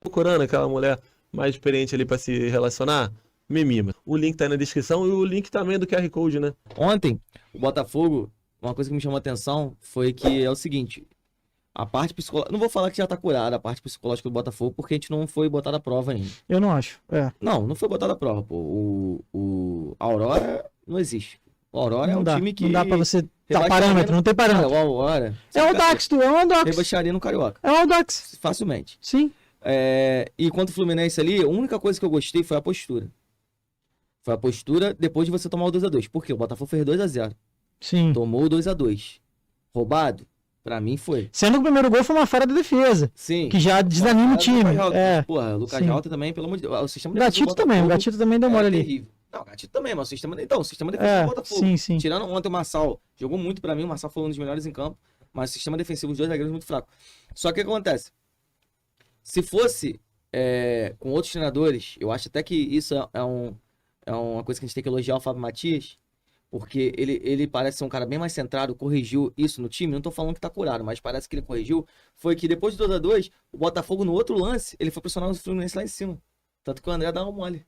procurando aquela mulher mais experiente ali pra se relacionar, me mima. O link tá aí na descrição e o link também é do QR Code, né? Ontem, o Botafogo, uma coisa que me chamou a atenção foi que é o seguinte, a parte psicológica, não vou falar que já tá curada a parte psicológica do Botafogo, porque a gente não foi botada à prova ainda. Eu não acho. Não foi botada à prova, pô. O Aurora não existe. O Aurora é um time que... Não dá pra você dar rebaixaria parâmetro, não tem parâmetro. O Aurora... É o Audax, tu, é o Audax. Rebaixaria no Carioca. É o Audax. Facilmente. Sim. E quanto o Fluminense ali, a única coisa que eu gostei foi a postura. Foi a postura depois de você tomar o 2x2. Por quê? O Botafogo fez 2x0. Sim. Tomou o 2x2. Roubado? Pra mim foi. Sendo que o primeiro gol foi uma falha da defesa. Sim. Que já desanima o time. Porra, o Lucas Jalta também, pelo amor de Deus. O sistema O Gatito também, o Gatito também deu mole ali. Terrível. Não, o Gatito também, mas o sistema defensivo do Botafogo. Sim. Tirando ontem o Marçal, jogou muito pra mim, o Marçal foi um dos melhores em campo, mas o sistema defensivo, os dois zagueiros muito fraco. Só que o que acontece? Se fosse com outros treinadores, eu acho até que isso é uma coisa que a gente tem que elogiar o Fábio Matias, porque ele parece ser um cara bem mais centrado, corrigiu isso no time, não tô falando que tá curado, mas parece que ele corrigiu, foi que depois do 2x2, o Botafogo no outro lance, ele foi pressionar o Fluminense lá em cima. Tanto que o André dá uma mole.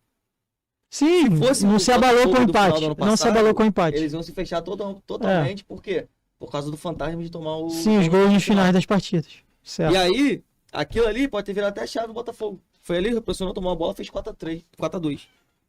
Sim, não se abalou com o empate. Não se abalou com o empate. Eles iam se fechar totalmente, por quê? Por causa do fantasma de tomar o... Sim, os gols nos finais das partidas. Certo. E aí, aquilo ali pode ter virado até a chave do Botafogo. Foi ali, pressionou, tomou a bola, fez 4x2.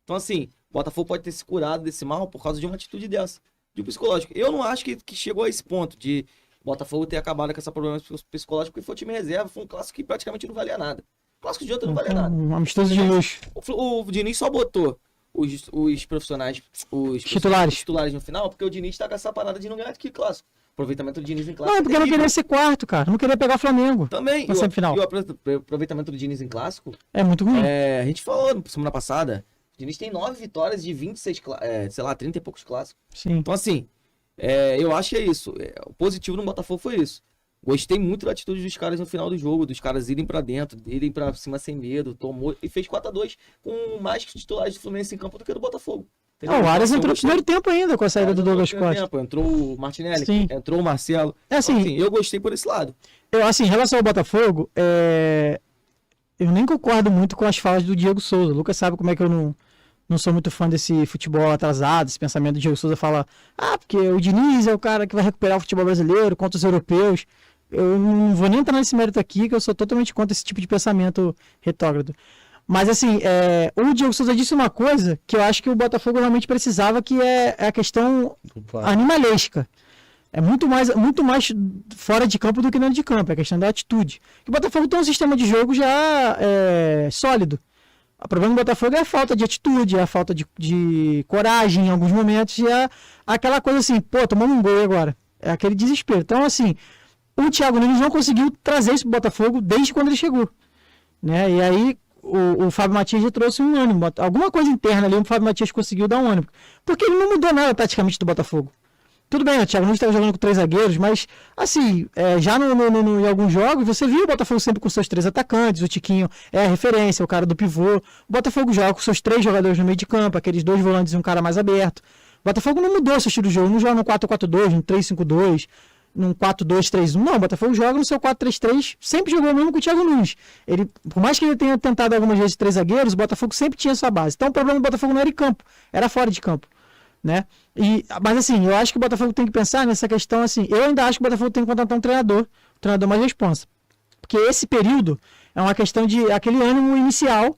Então assim, o Botafogo pode ter se curado desse mal por causa de uma atitude dessa, de um psicológico. Eu não acho que chegou a esse ponto de Botafogo ter acabado com esse problema psicológico, porque foi o time reserva, foi um clássico que praticamente não valia nada. O clássico de ontem não valia nada. Um amistoso de luxo. O Diniz só botou os profissionais, os titulares no final, porque o Diniz tá com essa parada de não ganhar aquele clássico. Aproveitamento do Diniz em clássico. Não, porque não queria ser quarto, cara. Não queria pegar o Flamengo. Também. Na semifinal. E o aproveitamento do Diniz em clássico é muito ruim. A gente falou semana passada, o Diniz tem 9 vitórias de 26, 30 e poucos clássicos. Sim. Então assim, eu acho que é isso. O positivo no Botafogo foi isso. Gostei muito da atitude dos caras no final do jogo, dos caras irem pra dentro, irem pra cima sem medo, tomou e fez 4x2 com mais titulares do Fluminense em campo do que do Botafogo. O Arias entrou no primeiro tempo ainda com a saída do Douglas Costa. Entrou o Martinelli, Sim. entrou o Marcelo. Assim, então, eu gostei por esse lado. Em relação ao Botafogo, eu nem concordo muito com as falas do Diego Souza. O Lucas sabe como é que eu não sou muito fã desse futebol atrasado, esse pensamento do Diego Souza fala, porque o Diniz é o cara que vai recuperar o futebol brasileiro contra os europeus. Eu não vou nem entrar nesse mérito aqui, que eu sou totalmente contra esse tipo de pensamento retrógrado. Mas assim, o Diego Souza disse uma coisa que eu acho que o Botafogo realmente precisava, que é a questão animalesca. É muito mais fora de campo do que dentro de campo, é a questão da atitude. O Botafogo tem um sistema de jogo já sólido. O problema do Botafogo é a falta de atitude, é a falta de coragem em alguns momentos, e é aquela coisa assim, tomamos um gol agora. É aquele desespero. Então assim, o Thiago Nunes não conseguiu trazer isso pro Botafogo desde quando ele chegou, né? E aí o Fábio Matias já trouxe um ânimo, alguma coisa interna ali, o Fábio Matias conseguiu dar um ânimo, porque ele não mudou nada taticamente do Botafogo. Tudo bem, o Thiago Nunes estava jogando com 3 zagueiros, mas assim, já em alguns jogos você viu o Botafogo sempre com seus 3 atacantes, o Tiquinho é a referência, o cara do pivô. O Botafogo joga com seus 3 jogadores no meio de campo, aqueles 2 volantes e um cara mais aberto. O Botafogo não mudou seu estilo de jogo, não joga no 4-4-2, no 3-5-2, num 4-2-3-1, não, o Botafogo joga no seu 4-3-3, sempre jogou mesmo com o Thiago Nunes. Ele, por mais que ele tenha tentado algumas vezes 3 zagueiros, o Botafogo sempre tinha essa base. Então o problema do Botafogo não era em campo, era fora de campo, né? Mas assim, eu acho que o Botafogo tem que pensar nessa questão assim, eu ainda acho que o Botafogo tem que contratar um treinador mais responsa. Porque esse período é uma questão de aquele ânimo inicial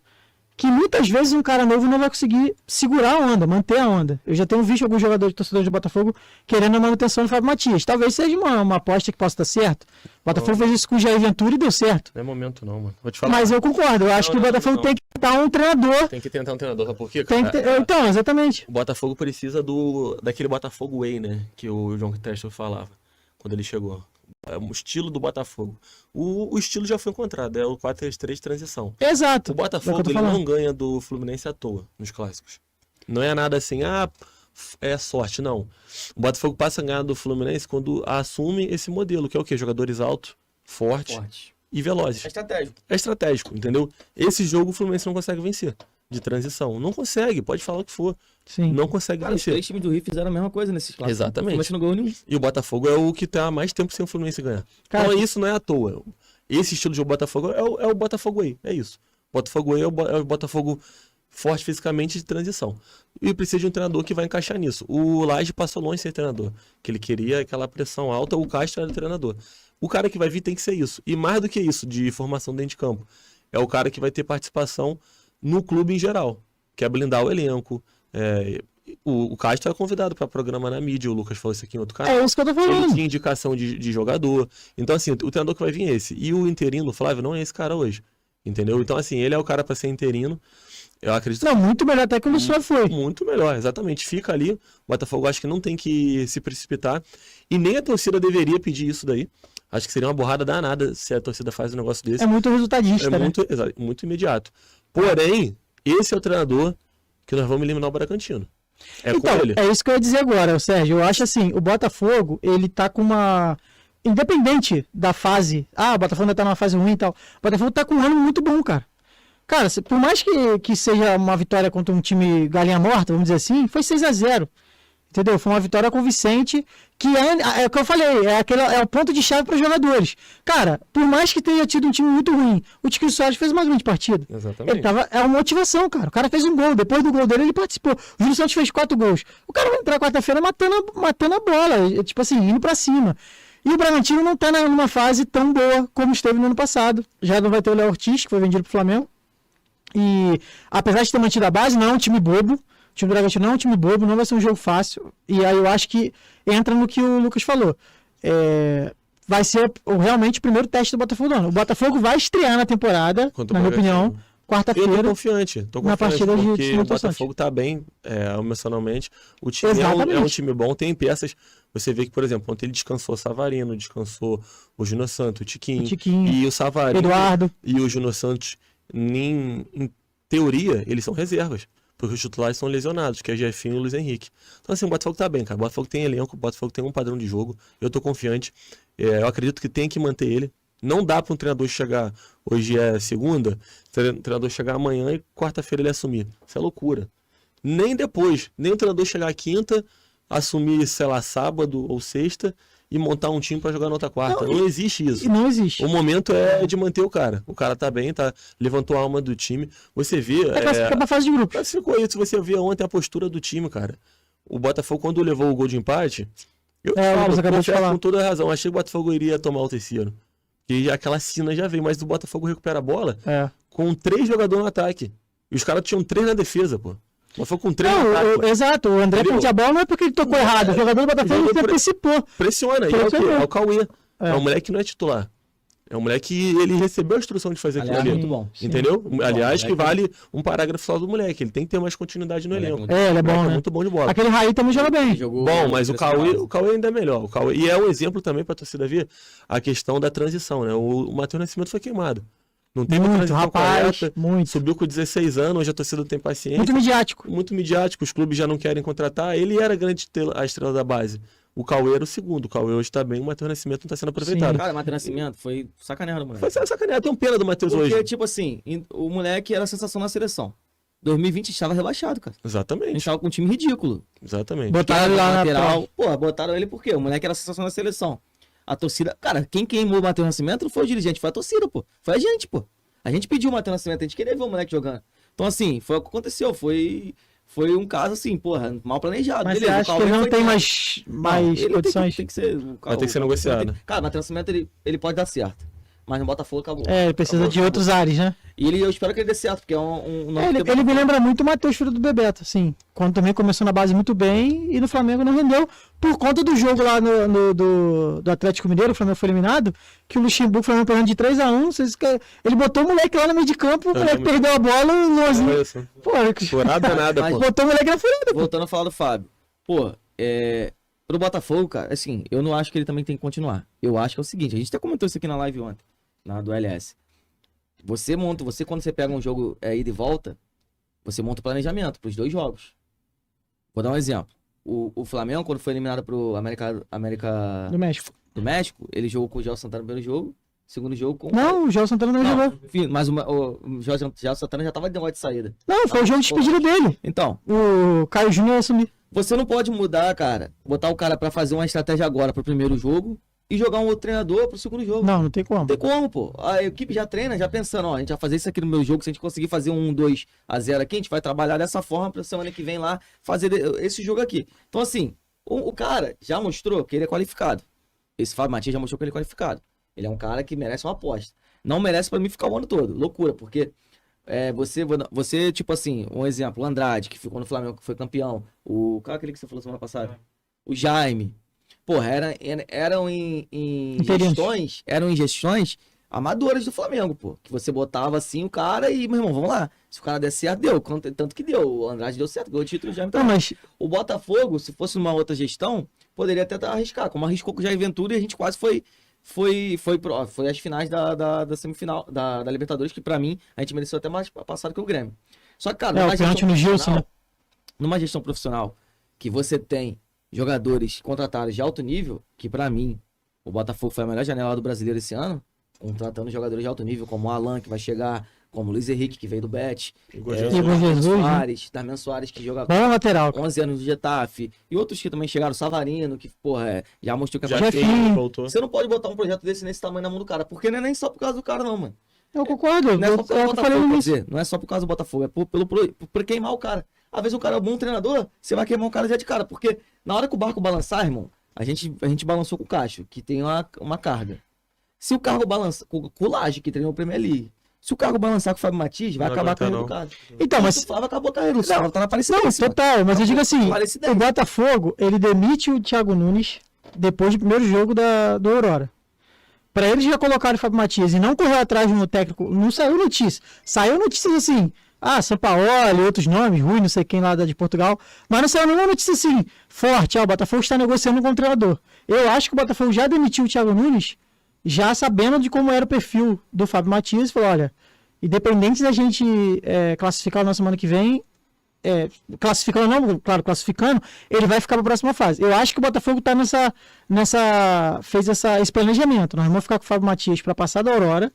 que muitas vezes um cara novo não vai conseguir segurar a onda, manter a onda. Eu já tenho visto alguns torcedores do Botafogo querendo a manutenção do Fábio Matias. Talvez seja uma aposta que possa dar certo. O Botafogo fez isso com o Jair Ventura e deu certo. Não é momento não, mano. Vou te falar. Mas eu concordo. Eu acho que o Botafogo tem que tentar um treinador. Tem que tentar um treinador, sabe por quê? Então, exatamente. O Botafogo precisa daquele Botafogo Way, né? Que o João Testor falava quando ele chegou. É o estilo do Botafogo. O estilo já foi encontrado, é o 4-3-3 de transição. Exato. O Botafogo ele não ganha do Fluminense à toa nos clássicos. Não é nada assim, é sorte, não. O Botafogo passa a ganhar do Fluminense quando assume esse modelo, que é o quê? Jogadores altos, fortes e velozes. É estratégico. É estratégico, entendeu? Esse jogo o Fluminense não consegue vencer. De transição. Não consegue, pode falar o que for. Sim. Não consegue vencer. Os 3 times do Rio fizeram a mesma coisa nesses clássicos. Exatamente. O Fluminense não ganhou nenhum. E o Botafogo é o que tá há mais tempo sem o Fluminense ganhar. Então isso não é à toa. Esse estilo de jogo do Botafogo é o Botafogo aí, é isso. Botafogo aí é o Botafogo forte fisicamente de transição. E precisa de um treinador que vai encaixar nisso. O Lage passou longe de ser treinador, que ele queria aquela pressão alta, o Castro era o treinador. O cara que vai vir tem que ser isso. E mais do que isso, de formação dentro de campo, é o cara que vai ter participação no clube em geral, que é blindar o elenco. O Castro era convidado para programa na mídia, o Lucas falou isso aqui em outro canal. É isso que eu tô Ele falando. tinha indicação de jogador. Então, assim, o treinador que vai vir é esse. E o interino, o Flávio, não é esse cara hoje. Entendeu? Então, assim, ele é o cara para ser interino. Eu acredito Não, muito melhor até que o Luciano foi. muito melhor, exatamente. Fica ali. O Botafogo acho que não tem que se precipitar. E nem a torcida deveria pedir isso daí. Acho que seria uma borrada danada se a torcida faz um negócio desse. É muito resultadista, né? Muito imediato. Porém, esse é o treinador que nós vamos eliminar o Bragantino. É com Então, ele. é isso que eu ia dizer agora, Sérgio. Eu acho assim, o Botafogo, ele tá com uma... Independente da fase, o Botafogo ainda tá numa fase ruim e tal, o Botafogo tá com um ânimo muito bom, cara. Cara, por mais que seja uma vitória contra um time galinha morta, vamos dizer assim, foi 6-0. Entendeu? Foi uma vitória convincente, que é o que eu falei, é o ponto de chave para os jogadores. Cara, por mais que tenha tido um time muito ruim, o Tiquinho Soares fez uma grande partida. Exatamente. É uma motivação, cara. O cara fez um gol, depois do gol dele ele participou. O Júlio Santos fez 4 gols. O cara vai entrar quarta-feira matando a bola, tipo assim, indo para cima. E o Bragantino não tá numa fase tão boa como esteve no ano passado. Já não vai ter o Léo Ortiz, que foi vendido pro Flamengo. E apesar de ter mantido a base, não é um time bobo. O time do Bragantino não é um time bobo, não vai ser um jogo fácil. E aí eu acho que entra no que o Lucas falou. Vai ser realmente o primeiro teste do Botafogo do ano. O Botafogo vai estrear na temporada, na minha opinião, Eu tô quarta-feira. confiante na partida de porque o Santos. Botafogo tá bem emocionalmente. O time é um Exatamente. time bom, tem peças. Você vê que, por exemplo, ontem ele descansou o Savarino, descansou o Júnior Santos, o Tiquinho, e o Savarino Eduardo. e o Júnior Santos, em teoria, eles são reservas. Porque os titulares são lesionados, que é Jefinho e o Luiz Henrique. Então, assim, o Botafogo tá bem, cara. O Botafogo tem elenco, o Botafogo tem um padrão de jogo. Eu tô confiante. Eu acredito que tem que manter ele. Não dá para um treinador chegar, hoje é segunda, o treinador chegar amanhã e quarta-feira ele assumir. Isso é loucura. Nem depois, nem o treinador chegar quinta, assumir, sei lá, sábado ou sexta e montar um time para jogar na outra quarta. Não existe isso. E não existe. O momento é de manter o cara. O cara tá bem, levantou a alma do time. Você vê. Classificar pra fase de grupo. Classificou isso. Você vê ontem a postura do time, cara. O Botafogo, quando levou o gol de empate, eu você acabou de falar. com toda a razão. Achei que o Botafogo iria tomar o terceiro. E aquela cena já veio, mas o Botafogo recupera a bola com 3 jogadores no ataque. E os caras tinham 3 na defesa, pô. Mas foi com 3 no ataque. Exato, o André perdeu a bola não é porque ele tocou errado. O jogador do Botafogo se antecipou. Pressiona, e é o quê? É o Cauê. É um moleque que não é titular. É um moleque que ele recebeu a instrução de fazer aquilo ali. Muito bom. Entendeu? Aliás, bom, que vale um parágrafo só do moleque. Ele tem que ter mais continuidade no elenco. Ele é bom, né? Muito bom de bola. Aquele Raí também joga bem. Bom, mas o Cauê ainda é melhor. E é um exemplo também para a torcida ver a questão da transição, né? O Matheus Nascimento foi queimado. Não tem uma transição correta. Subiu com 16 anos, hoje a torcida não tem paciência. Muito midiático. Muito midiático, os clubes já não querem contratar. Ele era a estrela da base. O Cauê era o segundo. O Cauê hoje tá bem, o Matheus Nascimento não tá sendo aproveitado. Sim. Cara, o Matheus Nascimento foi sacaneado, moleque. Foi sacaneado, tem um pena do Matheus hoje. Porque, tipo assim, o moleque era a sensação na seleção. 2020 estava rebaixado, cara. A gente Exatamente. tava com um time ridículo. Exatamente. Botaram ele lá na lateral. Pô, botaram ele por quê? O moleque era a sensação na seleção. A torcida. Cara, quem queimou o Matheus Nascimento não foi o dirigente, foi a torcida, pô. Foi a gente, pô. A gente pediu o Matheus Nascimento, a gente queria ver o moleque jogando. Então, assim, foi o que aconteceu. Foi um caso, assim, porra, mal planejado. Mas beleza, você acha que ele não tem mais ele condições? Tem que ser. Vai ter que ser negociado. Cara, o Matheus Nascimento, ele pode dar certo. Mas no Botafogo acabou. Ele precisa de outros ares, né? E eu espero que ele dê certo, porque é um ele me lembra muito o Matheus, filho do Bebeto, assim. Quando também começou na base muito bem e no Flamengo não rendeu. Por conta do jogo lá do Atlético Mineiro, o Flamengo foi eliminado, que o Luxemburgo foi perdendo de 3-1. Ele botou o moleque lá no meio de campo, o moleque perdeu a bola e o Luanzinho. Pô, botou o moleque na furada. Voltando a falar do Fábio. Pô, pro Botafogo, cara, assim, eu não acho que ele também tem que continuar. Eu acho que é o seguinte, a gente até comentou isso aqui na live ontem, do LS. Você quando você pega um jogo ida e volta, você monta o planejamento pros 2 jogos. Vou dar um exemplo. O Flamengo, quando foi eliminado pro América do México, ele jogou com o Gel Santana no primeiro jogo, segundo jogo com... Não, o Gel Santana não jogou. Enfim, mas o Gel Santana já tava de negócio de saída. Não, foi o jogo de despedida dele. Então... O Caio Júnior assumiu. Você não pode mudar, cara, botar o cara pra fazer uma estratégia agora pro primeiro jogo e jogar um outro treinador pro segundo jogo. Não tem como. Não tem como, pô. A equipe já treina, já pensando, ó, a gente vai fazer isso aqui no meu jogo, se a gente conseguir fazer um 2-0 aqui, a gente vai trabalhar dessa forma pra semana que vem lá fazer esse jogo aqui. Então, assim, o cara já mostrou que ele é qualificado. Esse Fábio Matias já mostrou que ele é qualificado. Ele é um cara que merece uma aposta. Não merece pra mim ficar o ano todo. Loucura, porque você, tipo assim, um exemplo, o Andrade, que ficou no Flamengo, que foi campeão. Qual é aquele que você falou semana passada? O Jaime. Porra, eram em gestões amadoras do Flamengo, pô. Que você botava assim o cara e, meu irmão, vamos lá. Se o cara der certo, deu. Tanto que deu. O Andrade deu certo, ganhou o título já. Não, mas O Botafogo, se fosse numa outra gestão, poderia até arriscar. Como arriscou com o Jair Ventura e a gente quase foi às finais da semifinal da Libertadores, que pra mim a gente mereceu até mais passado que o Grêmio. Só que, cara, o pênalti no Gilson, né? Numa gestão profissional que você tem jogadores contratados de alto nível, que pra mim o Botafogo foi a melhor janela do brasileiro esse ano, contratando jogadores de alto nível, como o Alan, que vai chegar, como o Luiz Henrique, que veio do Bet, Igor Jesus, Darmen Soares, que joga bom lateral. 11 anos no Getafe, e outros que também chegaram, Savarino, que, porra, já mostrou que é Já Jefinho. voltou. Você não pode botar um projeto nesse tamanho na mão do cara, porque não é nem só por causa do cara, não, mano. Eu concordo. Não é só por causa do Eu falei Botafogo, quer nisso. dizer, não é só por causa do Botafogo, é por queimar o cara. Às vezes o cara é um bom treinador, você vai queimar o cara já de cara, porque na hora que o barco balançar, irmão, a gente balançou com o Cacho, que tem uma carga. Se o carro balançar, com o Laje, que treinou o Premier League, se o carro balançar com o Fábio Matias, vai Não acabar a aguenta, carreira do não. cara. Então, mas O Flávio acabou a carreira, o Flávio tá na parecida. não, total, mas eu digo assim, Parecida. o Botafogo, ele demite o Thiago Nunes depois do primeiro jogo do Aurora. Pra eles já colocaram o Fábio Matias e não correu atrás do técnico, não saiu notícia. Saiu notícias assim, Sampaoli, outros nomes, Rui, não sei quem lá de Portugal, mas não saiu nenhuma notícia assim, forte, o Botafogo está negociando com o treinador. Eu acho que o Botafogo já demitiu o Thiago Nunes, já sabendo de como era o perfil do Fábio Matias, e falou, olha, independente da gente classificar na semana que vem, classificando não, claro, classificando, ele vai ficar para a próxima fase. Eu acho que o Botafogo está fez esse planejamento. Nós vamos ficar com o Fábio Matias para passar da Aurora,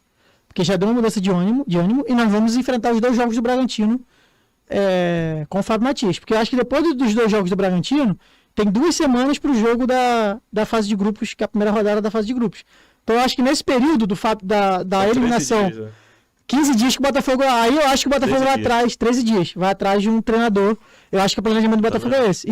porque já deu uma mudança de ânimo, e nós vamos enfrentar os 2 jogos do Bragantino com o Fábio Matias. Porque eu acho que depois dos 2 jogos do Bragantino, tem 2 semanas para o jogo da fase de grupos, que é a primeira rodada da fase de grupos. Então eu acho que nesse período da eliminação, 15 dias que o Botafogo. Aí eu acho que o Botafogo vai atrás, 13 dias, vai atrás de um treinador. Eu acho que o planejamento do Botafogo é esse.